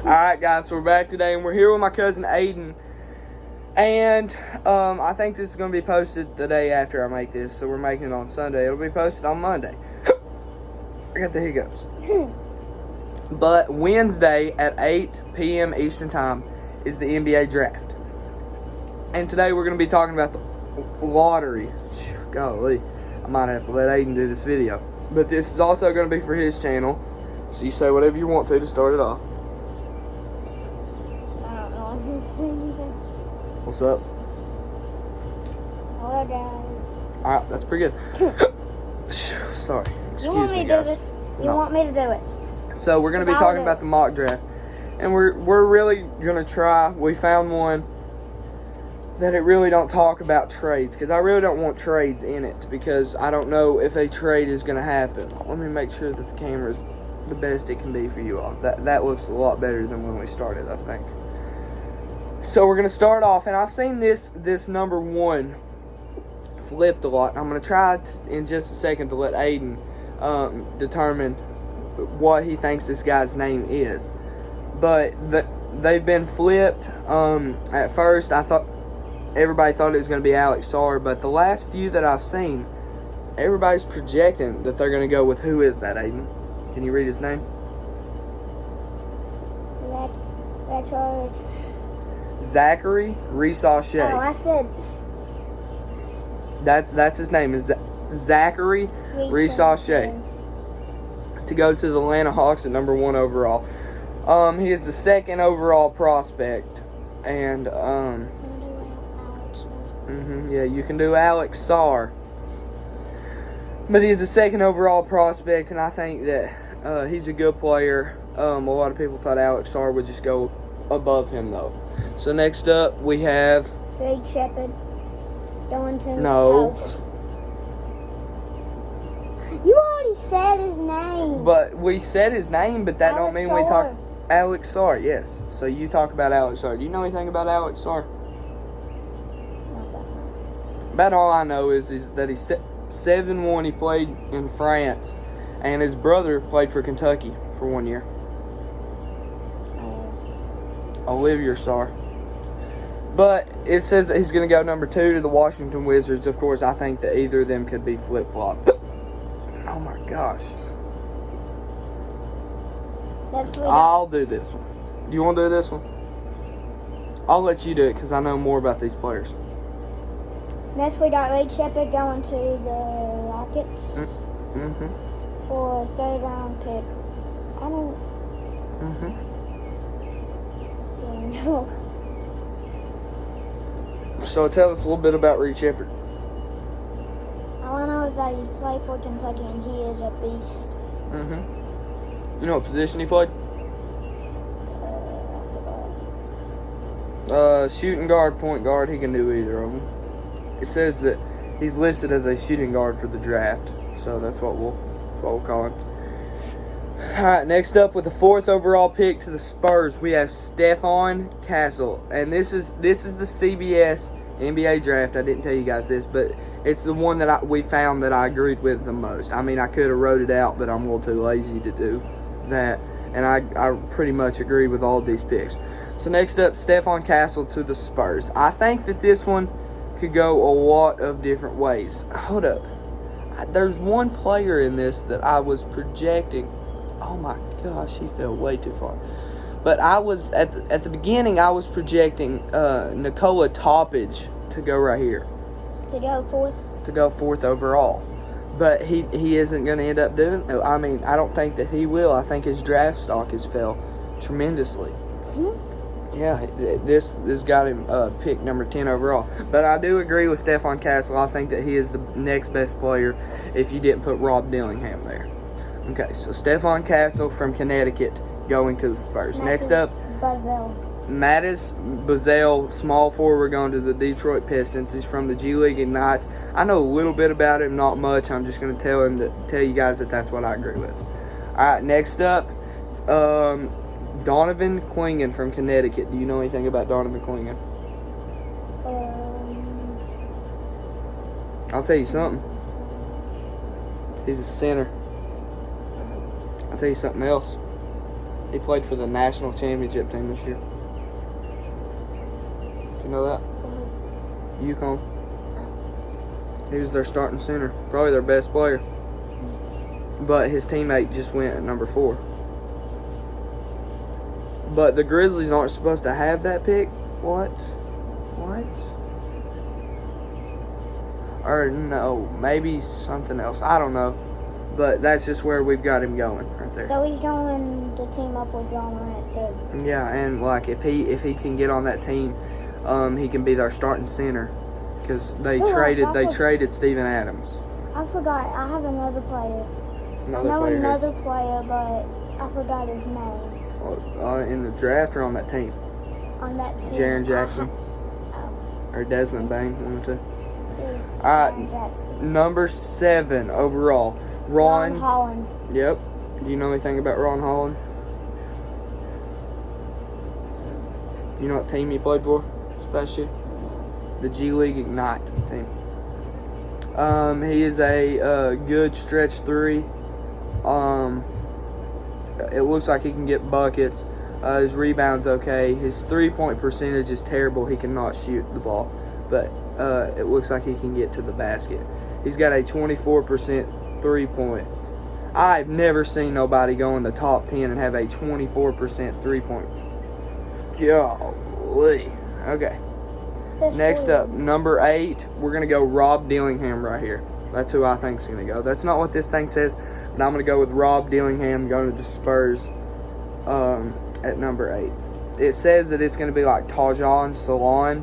Alright guys, so we're back today and we're here with my cousin Aiden. And I think this is going to be posted the day after I make this. So we're making it on Sunday. It'll be posted on Monday. I got the hiccups. But Wednesday at 8 p.m. Eastern Time is the NBA draft. And today we're going to be talking about the lottery. Golly, I might have to let Aiden do this video. But this is also going to be for his channel. So you say whatever you want to start it off. What's up? Hello, guys. Alright, that's pretty good. Sorry. Excuse me, guys. Do this? You want me to do it? So we're going to be talking about the mock draft. And we're really going to try. We found one that it really don't talk about trades. Because I really don't want trades in it. Because I don't know if a trade is going to happen. Let me make sure that the camera is the best it can be for you all. That looks a lot better than when we started, I think. So we're going to start off, and I've seen this number one flipped a lot. I'm going to try in just a second to let Aiden determine what he thinks this guy's name is. But they've been flipped. At first, everybody thought it was going to be Alex Sarr, but the last few that I've seen, everybody's projecting that they're going to go with who is that, Aiden? Can you read his name? Zachary Reese-Shea. Oh, I said. That's his name, is Zachary Reese-Shea. To go to the Atlanta Hawks at number 1 overall. He is the 2nd overall prospect, and yeah, you can do Alex Sarr, but he's the 2nd overall prospect, and I think that he's a good player. A lot of people thought Alex Sarr would just go above him, though. So next up we have Greg Shepard going to. No. You already said his name. But we said his name, but that don't mean we talk. Alex Sarr, yes. So you talk about Alex Sarr. Do you know anything about Alex Sarr? About all I know is that he's 7'1". He played in France, and his brother played for Kentucky for 1 year. Olivier Sarr. But it says that he's going to go number 2 to the Washington Wizards. Of course, I think that either of them could be flip-flopped. Oh my gosh. I'll do this one. You want to do this one? I'll let you do it because I know more about these players. Next we got Greg Shepard going to the Rockets for a 3rd round pick. I don't really know. So tell us a little bit about Reed Shepard. All I know is that he played for Kentucky and he is a beast. You know what position he played? I forgot. Shooting guard, point guard. He can do either of them. It says that he's listed as a shooting guard for the draft, so that's what we'll call him. All right, next up with the 4th overall pick to the Spurs, we have Stephon Castle, and this is the CBS NBA draft. I didn't tell you guys this, but it's the one that we found that I agreed with the most. I mean, I could have wrote it out, but I'm a little too lazy to do that, and I pretty much agreed with all of these picks. So next up, Stephon Castle to the Spurs. I think that this one could go a lot of different ways. Hold up. There's one player in this that I was projecting. Oh my gosh, he fell way too far. But I was at the beginning I was projecting Nikola Topic to go right here. To go 4th? To go 4th overall. But he isn't going to end up doing it. I mean, I don't think that he will. I think his draft stock has fell tremendously. 10th? Yeah, this got him picked number 10 overall. But I do agree with Stephon Castle. I think that he is the next best player if you didn't put Rob Dillingham there. Okay, so Stephon Castle from Connecticut going to the Spurs. Next up, Mattis Bazel, small forward, going to the Detroit Pistons. He's from the G League Ignite. I know a little bit about him, not much. I'm just going to tell you guys that that's what I agree with. All right, next up, Donovan Clingan from Connecticut. Do you know anything about Donovan Clingan? I'll tell you something. He's a center. I'll tell you something else. He played for the national championship team this year. Did you know that? UConn. He was their starting center, probably their best player. But his teammate just went at number 4. But the Grizzlies aren't supposed to have that pick. What? Or no, maybe something else. I don't know. But that's just where we've got him going right there. So he's going to team up with John Morant too. Yeah, and like if he can get on that team, he can be their starting center because they traded Steven Adams. I forgot. I have another player. Another player, but I forgot his name. In the draft or on that team? On that team. Jaren Jackson. Or Desmond Bain, one or two. It's All right, Jaren Jackson. number 7 overall. Ron Holland. Yep. Do you know anything about Ron Holland? You know what team he played for this past year? The G League Ignite team. He is a good stretch 3. It looks like he can get buckets. His rebound's okay. His 3-point percentage is terrible. He cannot shoot the ball, but it looks like he can get to the basket. He's got a 24% 3-point. I've never seen nobody go in the top 10 and have a 24% 3-point. Golly. Okay. Next up, number 8, we're going to go Rob Dillingham right here. That's who I think is going to go. That's not what this thing says, but I'm going to go with Rob Dillingham going to the Spurs at number 8. It says that it's going to be like Tajon Salon,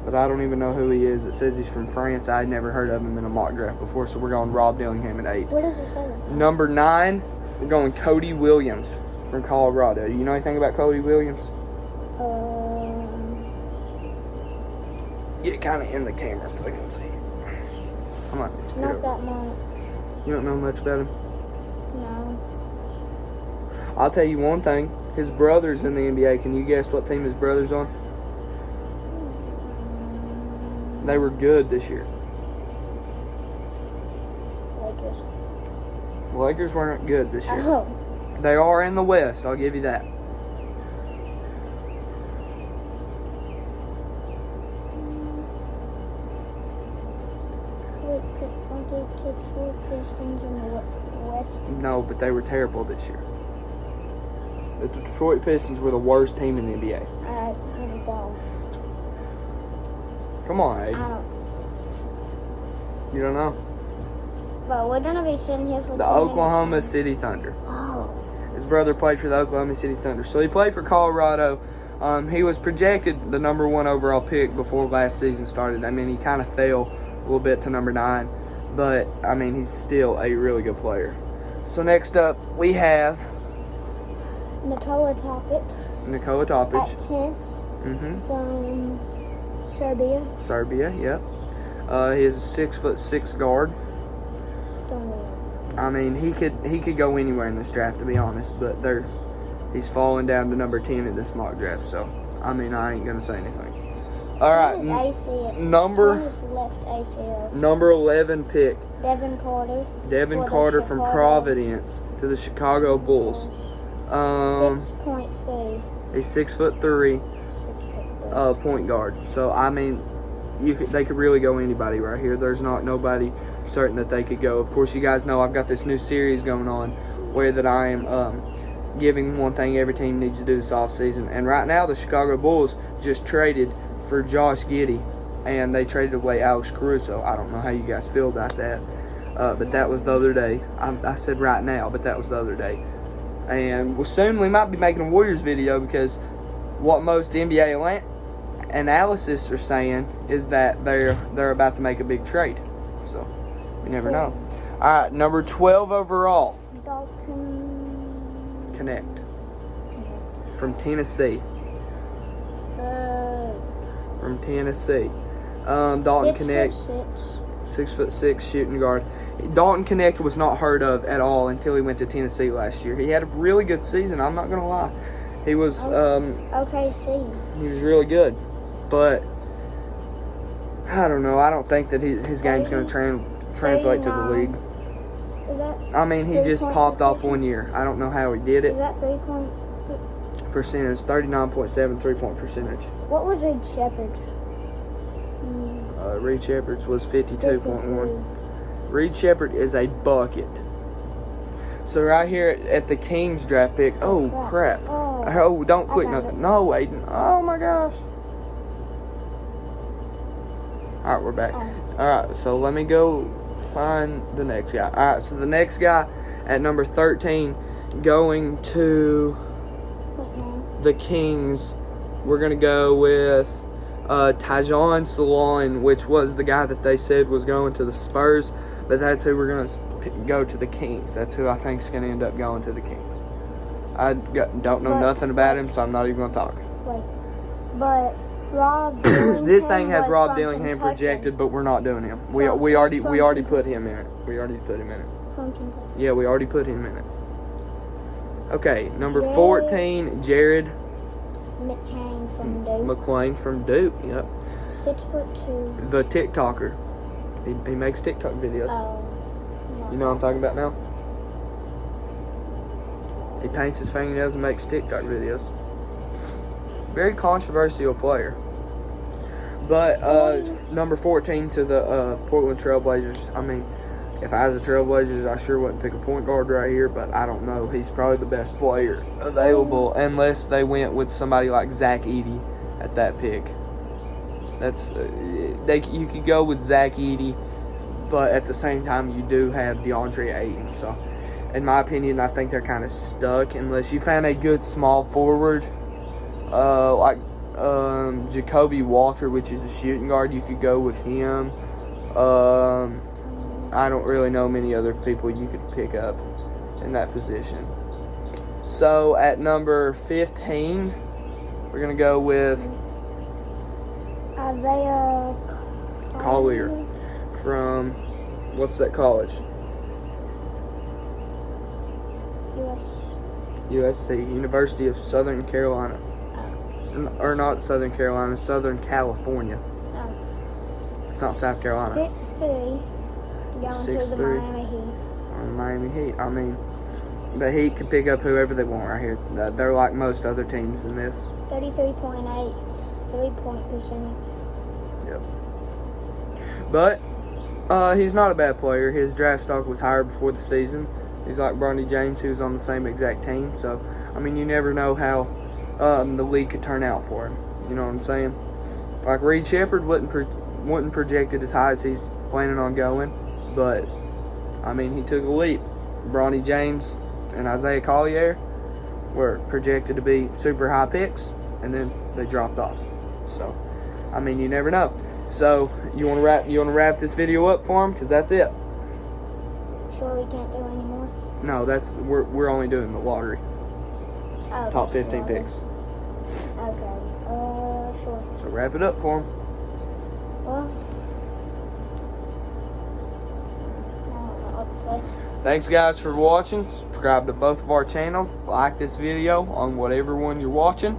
but I don't even know who he is. It says he's from France. I had never heard of him in a mock draft before, so we're going Rob Dillingham at 8. What does it say? Number 9, we're going Cody Williams from Colorado. You know anything about Cody Williams? Get kind of in the camera so I can see. Come on, it's not that much. You don't know much about him? No. I'll tell you one thing. His brother's in the NBA. Can you guess what team his brother's on? They were good this year. Lakers. Lakers weren't good this year. Oh. They are in the West. I'll give you that. Detroit Pistons in the West. No, but they were terrible this year. The Detroit Pistons were the worst team in the NBA. I really don't. Come on, Aiden. I don't. You don't know? But we're gonna be sitting here for The Oklahoma City Thunder. Oh. His brother played for the Oklahoma City Thunder. So he played for Colorado. He was projected the number 1 overall pick before last season started. I mean, he kind of fell a little bit to number 9. But, I mean, he's still a really good player. So next up, we have Nikola Topic. Nikola Topic. At 10. From Serbia. Serbia, yep. He is a 6'6" guard. Don't know. I mean, he could go anywhere in this draft, to be honest, but he's falling down to number 10 in this mock draft, so I mean, I ain't gonna say anything. All right, number left ACL. Number 11 pick. Devin Carter. Devin Carter from Providence to the Chicago Bulls. 6.3. He's 6'3", point guard. So I mean, they could really go anybody right here. There's nobody certain that they could go. Of course, you guys know I've got this new series going on where that I am giving one thing every team needs to do this offseason. And right now, the Chicago Bulls just traded for Josh Giddey, and they traded away Alex Caruso. I don't know how you guys feel about that, but that was the other day. I said right now, but that was the other day. And soon we might be making a Warriors video because what most NBA analysis are saying is that they're about to make a big trade. So we never know. All right, number 12 overall. Dalton Connect from Tennessee. From Tennessee. Dalton Connect. 6'6" shooting guard. Dalton Connect was not heard of at all until he went to Tennessee last year. He had a really good season. I'm not gonna lie. He was OKC. He was really good, but I don't know. I don't think that his game's gonna translate to the league. Is that I mean, he just popped off one year. I don't know how he did it. Is that 3 point? percentage, 39.7 3-point percentage. What was Reed Shepherd's? Reed Shepherd's was 52.1. 52. Reed Shepherd is a bucket. So right here at the Kings draft pick. Oh crap! Oh, don't I click found nothing. it. No, Aiden. Oh my gosh. All right, we're back. All right, so let me go find the next guy. All right, so the next guy at number 13 going to the Kings. We're gonna go with Tyjon Salon, which was the guy that they said was going to the Spurs, but that's who we're gonna go to the Kings. That's who I think is gonna end up going to the Kings. Don't know nothing about him, so I'm not even gonna talk. Wait, but Rob Dillingham This thing has was Rob from Dillingham Kentucky. projected, but we're not doing him. We From already Kentucky. put him in it. We already put him in it. From Kentucky. Yeah, we already put him in it. Okay, number Jared 14, Jared McCain from Duke. McClain from Duke. Yep, 6'2". the TikToker. He makes TikTok videos. Oh, no. You know what I'm talking about now? He paints his fingernails and makes TikTok videos. Very controversial player. But number 14 to the Portland Trailblazers. I mean, if I was a Trailblazers, I sure wouldn't pick a point guard right here, but I don't know. He's probably the best player available, unless they went with somebody like Zach Edey at that pick. That's you could go with Zach Edey, but at the same time, you do have DeAndre Ayton. So, in my opinion, I think they're kind of stuck unless you found a good small forward, like Jacoby Walter, which is a shooting guard. You could go with him. I don't really know many other people you could pick up in that position. So at number 15, we're going to go with Isaiah Collier from, what's that college? USC, University of Southern Carolina. Or not Southern Carolina, Southern California. It's not South Carolina. 6'3", going to the 6'3". Miami Heat. Or the Miami Heat. I mean, the Heat can pick up whoever they want right here. They're like most other teams in this. 33.8 3-point percentage. Yep. But he's not a bad player. His draft stock was higher before the season. He's like Bronny James, who's on the same exact team. So, I mean, you never know how the league could turn out for him. You know what I'm saying? Like Reed Shepherd wasn't projected as high as he's planning on going, but I mean, he took a leap. Bronny James and Isaiah Collier were projected to be super high picks, and then they dropped off. So, I mean, you never know. So, you want to wrap this video up for him, because that's it. Sure, we can't do any more. No, we're only doing the lottery. Oh, Top 15 sure. picks. Okay. Sure. So wrap it up for him. Well, I don't know what to say. Thanks guys for watching. Subscribe to both of our channels. Like this video on whatever one you're watching.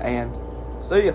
And see ya.